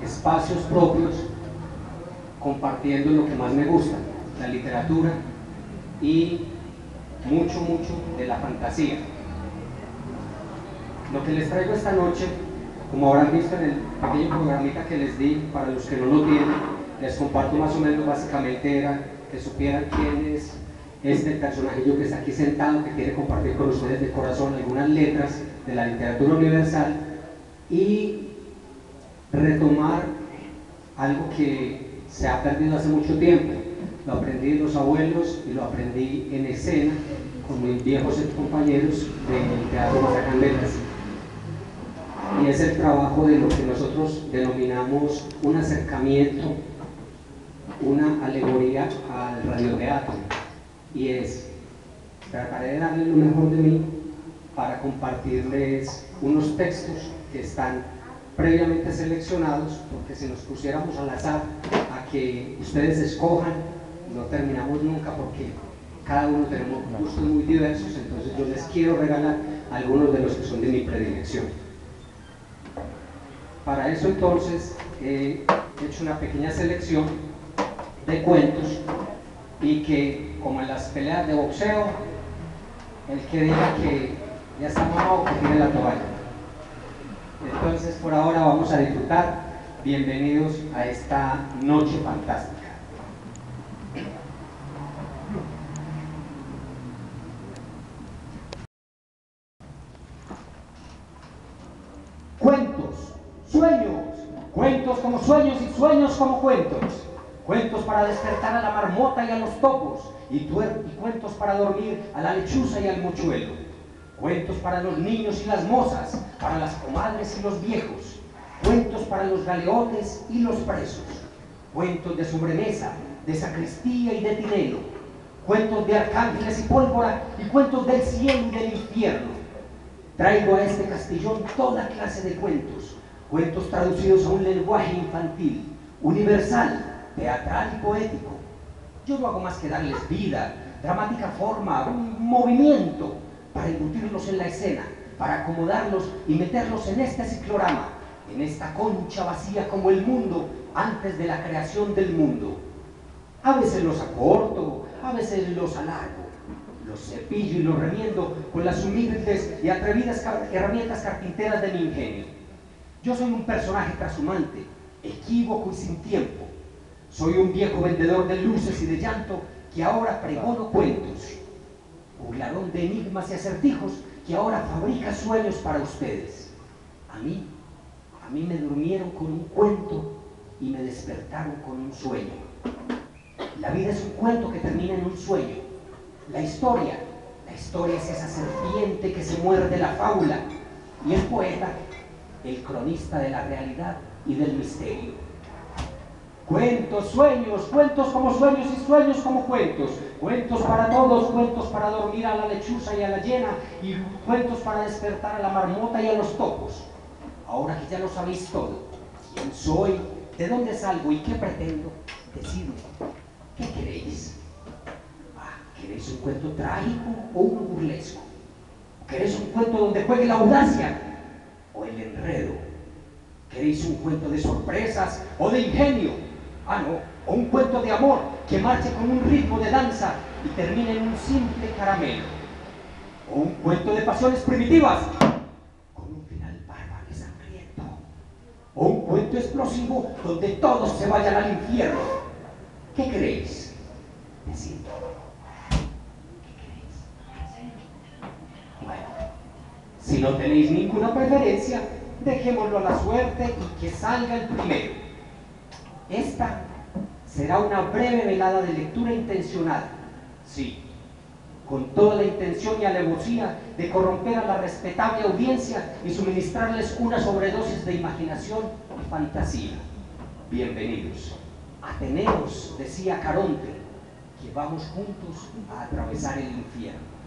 espacios propios, compartiendo lo que más me gusta, la literatura y mucho de la fantasía. Lo que les traigo esta noche, como habrán visto en el pequeño programita que les di, para los que no lo tienen, les comparto más o menos, básicamente era que supieran quién es este personajillo que está aquí sentado, que quiere compartir con ustedes de corazón algunas letras de la literatura universal y retomar algo que se ha perdido hace mucho tiempo. Lo aprendí de los abuelos y lo aprendí en escena con mis viejos compañeros del Teatro Mazacandelas. Y es el trabajo de lo que nosotros denominamos un acercamiento, una alegoría al radioteatro. Y es, trataré de darle lo mejor de mí para compartirles unos textos que están previamente seleccionados, porque si nos pusiéramos al azar a que ustedes escojan, no terminamos nunca, porque cada uno tenemos gustos muy diversos. Entonces yo les quiero regalar algunos de los que son de mi predilección. Para eso entonces he hecho una pequeña selección de cuentos, y que, como en las peleas de boxeo, el que diga que ya está mamado, que tiene la toalla. Entonces por ahora vamos a disfrutar. Bienvenidos a esta noche fantástica. Cuentos, sueños, cuentos como sueños y sueños como cuentos. Cuentos para despertar a la marmota y a los topos, y cuentos para dormir a la lechuza y al mochuelo. Cuentos para los niños y las mozas, para las comadres y los viejos. Cuentos para los galeotes y los presos. Cuentos de sobremesa, de sacristía y de tinelo. Cuentos de arcángeles y pólvora, y cuentos del cielo y del infierno. Traigo a este castillón toda clase de cuentos, cuentos traducidos a un lenguaje infantil, universal, teatral y poético. Yo no hago más que darles vida, dramática forma, un movimiento, para embutirlos en la escena, para acomodarlos y meterlos en este ciclorama, en esta concha vacía como el mundo antes de la creación del mundo. A veces los acorto, a veces los alargo, los cepillo y los remiendo con las humildes y atrevidas herramientas carpinteras de mi ingenio. Yo soy un personaje trashumante, equívoco y sin tiempo. Soy un viejo vendedor de luces y de llanto que ahora pregono cuentos, burlarón de enigmas y acertijos que ahora fabrica sueños para ustedes. A mí me durmieron con un cuento y me despertaron con un sueño. La vida es un cuento que termina en un sueño. La historia es esa serpiente que se muerde la fábula, y el poeta, el cronista de la realidad y del misterio. Cuentos, sueños, cuentos como sueños y sueños como cuentos. Cuentos para todos, cuentos para dormir a la lechuza y a la hiena, y cuentos para despertar a la marmota y a los topos. Ahora que ya lo sabéis todo, quién soy, de dónde salgo y qué pretendo, decidme, ¿qué queréis? ¿Queréis un cuento trágico o uno burlesco? ¿Queréis un cuento donde juegue la audacia o el enredo? ¿Queréis un cuento de sorpresas o de ingenio? No, o un cuento de amor que marche con un ritmo de danza y termine en un simple caramelo. O un cuento de pasiones primitivas con un final bárbaro y sangriento. O un cuento explosivo donde todos se vayan al infierno. ¿Qué queréis? Decidme. Si no tenéis ninguna preferencia, dejémoslo a la suerte y que salga el primero. Esta será una breve velada de lectura intencionada, sí, con toda la intención y alevosía de corromper a la respetable audiencia y suministrarles una sobredosis de imaginación y fantasía. Bienvenidos. Ateneos, decía Caronte, que vamos juntos a atravesar el infierno.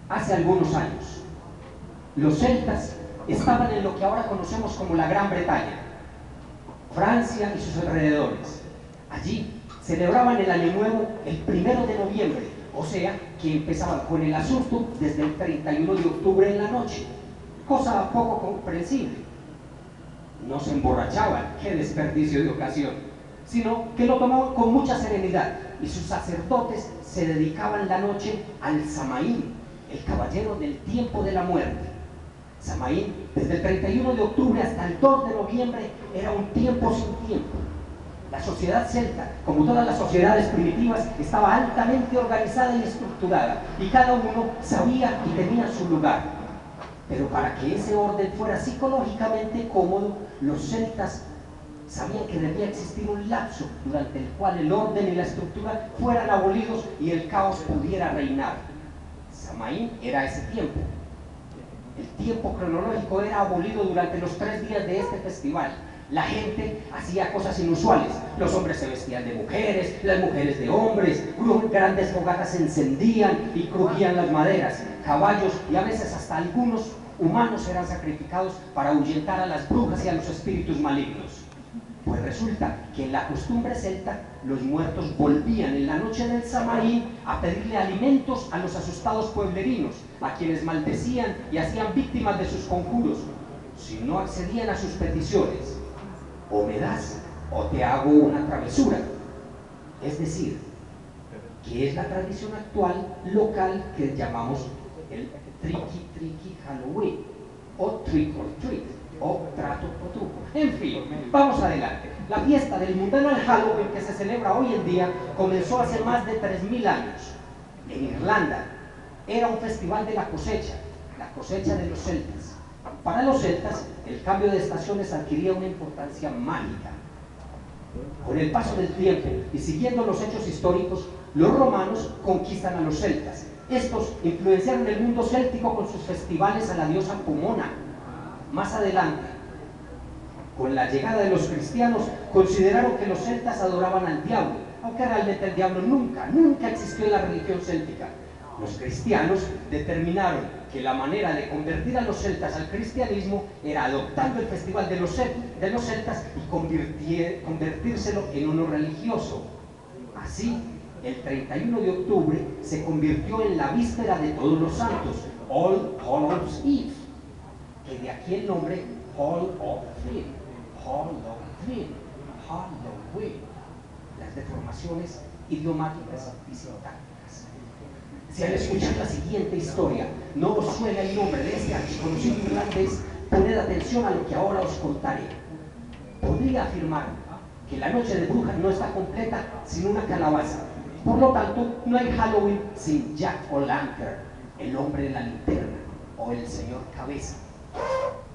Hace algunos años, los celtas estaban en lo que ahora conocemos como la Gran Bretaña, Francia y sus alrededores. Allí celebraban el Año Nuevo el 1 de noviembre, o sea que que empezaban con el asunto desde el 31 de octubre en la noche, cosa poco comprensible. No se emborrachaban, qué desperdicio de ocasión, sino que lo tomaban con mucha serenidad, y sus sacerdotes se dedicaban la noche al Samaín, el caballero del tiempo de la muerte. Samaín, desde el 31 de octubre hasta el 2 de noviembre, era un tiempo sin tiempo. La sociedad celta, como todas las sociedades primitivas, estaba altamente organizada y estructurada, y cada uno sabía y tenía su lugar. Pero para que ese orden fuera psicológicamente cómodo, los celtas sabían que debía existir un lapso durante el cual el orden y la estructura fueran abolidos y el caos pudiera reinar. Samaín era ese tiempo. El tiempo cronológico era abolido durante los 3 días de este festival. La gente hacía cosas inusuales. Los hombres se vestían de mujeres, las mujeres de hombres, grandes fogatas se encendían y crujían las maderas. Caballos y a veces hasta algunos humanos eran sacrificados para ahuyentar a las brujas y a los espíritus malignos. Pues resulta que en la costumbre celta, los muertos volvían en la noche del Samaín a pedirle alimentos a los asustados pueblerinos, a quienes maldecían y hacían víctimas de sus conjuros. Si no accedían a sus peticiones, o me das o te hago una travesura. Es decir, que es la tradición actual local que llamamos el tricky Halloween, o trick or treat, o trato o truco. En fin, vamos adelante. La fiesta del mundano Halloween, que se celebra hoy en día, comenzó hace más de 3000 años en Irlanda. Era un festival de la cosecha de los celtas. Para los celtas, el cambio de estaciones adquiría una importancia mágica. Con el paso del tiempo y siguiendo los hechos históricos, los romanos conquistan a los celtas. Estos influenciaron el mundo céltico con sus festivales a la diosa Pomona. Más adelante, con la llegada de los cristianos, consideraron que los celtas adoraban al diablo, aunque realmente el diablo nunca existió en la religión céltica. Los cristianos determinaron que la manera de convertir a los celtas al cristianismo era adoptando el festival de los celtas y convertírselo en uno religioso. Así, el 31 de octubre se convirtió en la víspera de Todos los Santos, All Hallows Eve, que de aquí el nombre Halloween. Las deformaciones idiomáticas y sintácticas. Si al escuchar la siguiente historia no os suena el nombre de este archiconocido irlandés, poned atención a lo que ahora os contaré. Podría afirmar que la noche de brujas no está completa sin una calabaza. Por lo tanto, no hay Halloween sin Jack O'Lantern, el hombre de la linterna, o el señor Cabeza.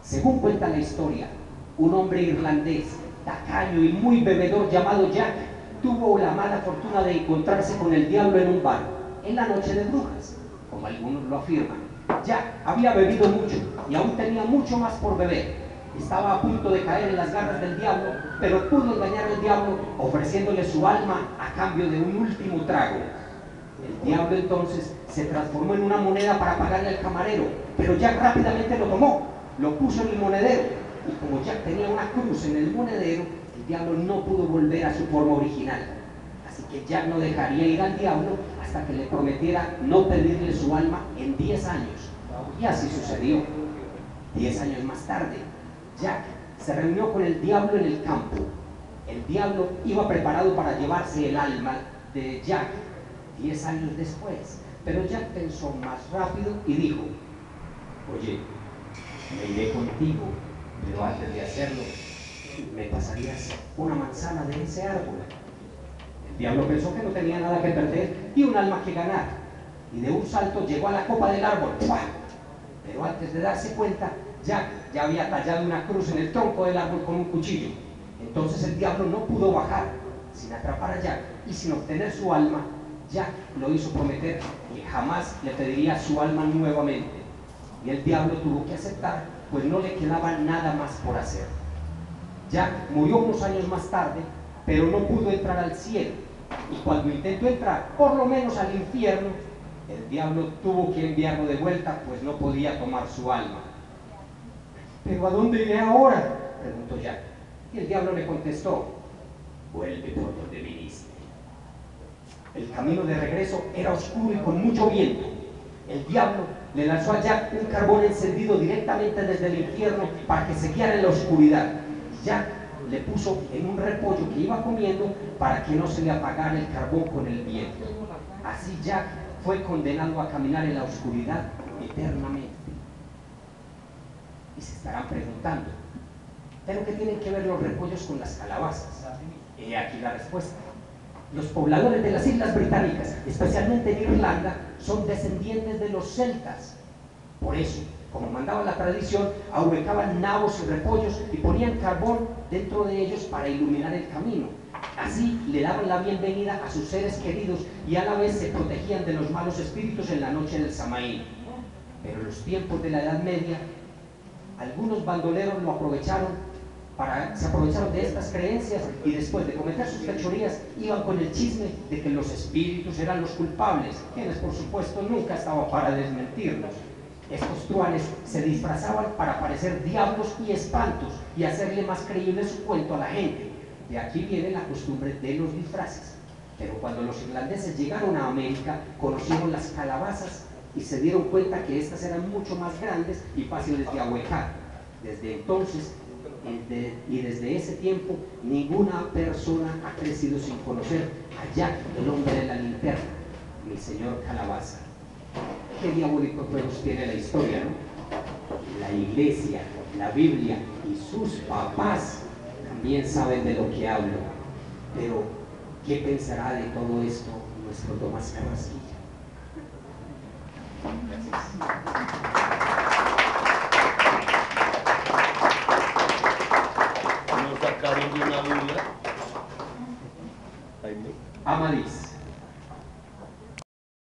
Según cuenta la historia, un hombre irlandés, tacaño y muy bebedor llamado Jack, tuvo la mala fortuna de encontrarse con el diablo en un bar, en la noche de brujas, como algunos lo afirman. Jack había bebido mucho y aún tenía mucho más por beber. Estaba a punto de caer en las garras del diablo, pero pudo engañar al diablo ofreciéndole su alma a cambio de un último trago. El diablo entonces se transformó en una moneda para pagarle al camarero, pero Jack rápidamente lo tomó, lo puso en el monedero, y como Jack tenía una cruz en el monedero, el diablo no pudo volver a su forma original. Así que Jack no dejaría ir al diablo hasta que le prometiera no pedirle su alma en 10 años. Y así sucedió. 10 años más tarde, Jack se reunió con el diablo en el campo. El diablo iba preparado para llevarse el alma de Jack 10 años después, pero Jack pensó más rápido y dijo: oye, me iré contigo, pero antes de hacerlo, me pasarías una manzana de ese árbol. El diablo pensó que no tenía nada que perder y un alma que ganar, y de un salto llegó a la copa del árbol. ¡Pua! Pero antes de darse cuenta, Jack ya había tallado una cruz en el tronco del árbol con un cuchillo. Entonces el diablo no pudo bajar sin atrapar a Jack, y sin obtener su alma, Jack lo hizo prometer que jamás le pediría su alma nuevamente. Y el diablo tuvo que aceptar, pues no le quedaba nada más por hacer. Jack murió unos años más tarde, pero no pudo entrar al cielo, y cuando intentó entrar, por lo menos al infierno, el diablo tuvo que enviarlo de vuelta, pues no podía tomar su alma. ¿Pero a dónde iré ahora?, preguntó Jack. Y el diablo le contestó: vuelve por donde viniste. El camino de regreso era oscuro y con mucho viento. El diablo le lanzó a Jack un carbón encendido directamente desde el infierno para que se guiara en la oscuridad. Jack le puso en un repollo que iba comiendo para que no se le apagara el carbón con el viento. Así Jack fue condenado a caminar en la oscuridad eternamente. Y se estarán preguntando, ¿pero qué tienen que ver los repollos con las calabazas? He aquí la respuesta. Los pobladores de las Islas Británicas, especialmente en Irlanda, son descendientes de los celtas. Por eso, como mandaba la tradición, ahuecaban nabos y repollos y ponían carbón dentro de ellos para iluminar el camino. Así le daban la bienvenida a sus seres queridos y a la vez se protegían de los malos espíritus en la noche del Samaín. Pero en los tiempos de la Edad Media, algunos bandoleros se aprovecharon de estas creencias y después de cometer sus fechorías iban con el chisme de que los espíritus eran los culpables, quienes por supuesto nunca estaban para desmentirlos. Estos truanes se disfrazaban para parecer diablos y espantos y hacerle más creíble su cuento a la gente. De aquí viene la costumbre de los disfraces. Pero cuando los irlandeses llegaron a América, conocieron las calabazas y se dieron cuenta que estas eran mucho más grandes y fáciles de ahuecar. Desde entonces y desde ese tiempo, ninguna persona ha crecido sin conocer a Jack, el hombre de la linterna, mi señor Calabaza. Qué diabólicos juegos tiene la historia, ¿no? La iglesia, la Biblia y sus papás también saben de lo que hablo. Pero, ¿qué pensará de todo esto nuestro Tomás Carrasquillo?